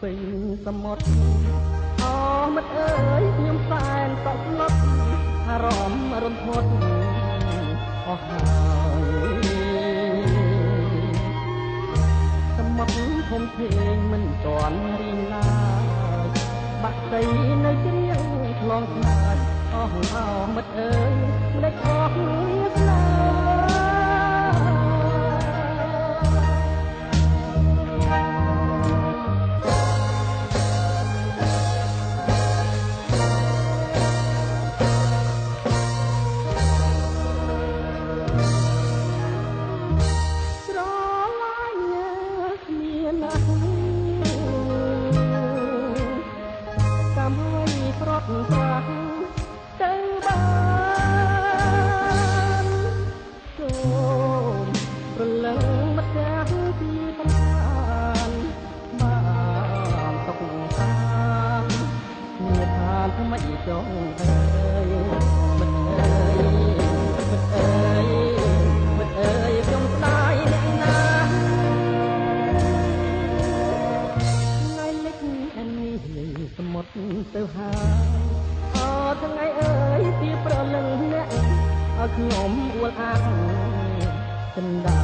ពេញសមុទ្រអមិត្តអើយខ្ញុំសែនតក់ស្លុតអារម្មណ៍រន្ធត់អស់ហើយសមុទ្រធំធេងមិនទាន់រីងឡើយបាក់ស្អីនៅជ្រៀងឆ្លងស្នាយអស់អមិត្តអើយមិនដេចអស់ស្នាប្រត់ប្រាស់ទៅបានសូមប្រលឹងម្ទាំងពីកំសាន្តបានទុកតាមានថាថ្មីចងអើយមិត្តអើយមិត្តអើយមិត្តអើយខ្ញុំស្ដាយអ្នកណាថ្ងៃលិចអានេះសមុទ្រទៅហើយថ្ងៃអើយពីប្រលឹងអ្នកឲ្យខ្ញុំអួលអាក់ចិនដា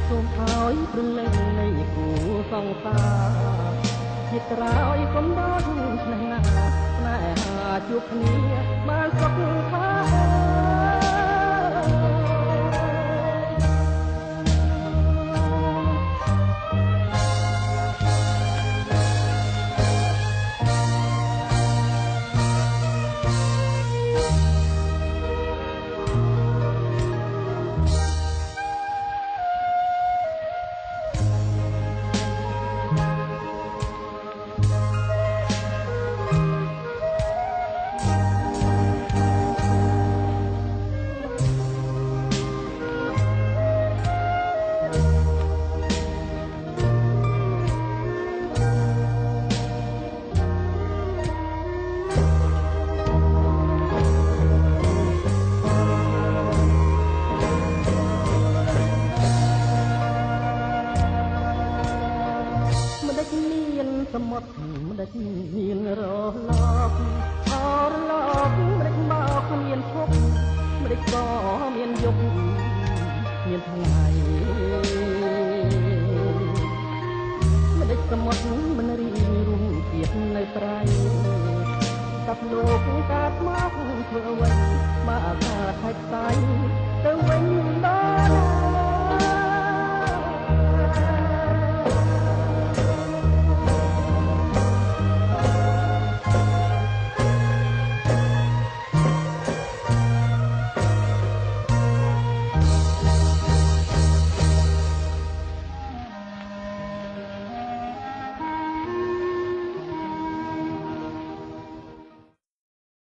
សូមឲ្យប្រលឹងនៃគូសង្សារជាក្រោយកុំដល់ស្នេហ៍ណាស្នេហាជួបគ្នាបានសុខថាសមុទ្រមិនដេចមានរលកអរលកមិនដេចមកគ្មានឈប់មិនដេចក៏មានយប់មានថ្ងៃមិនដេចសមុទ្រមិនរីរួមទៀតនៅត្រៃតាប់លោកកាត់មកធ្វើអ្វីបើអាកាសថៃទៅវិញដល់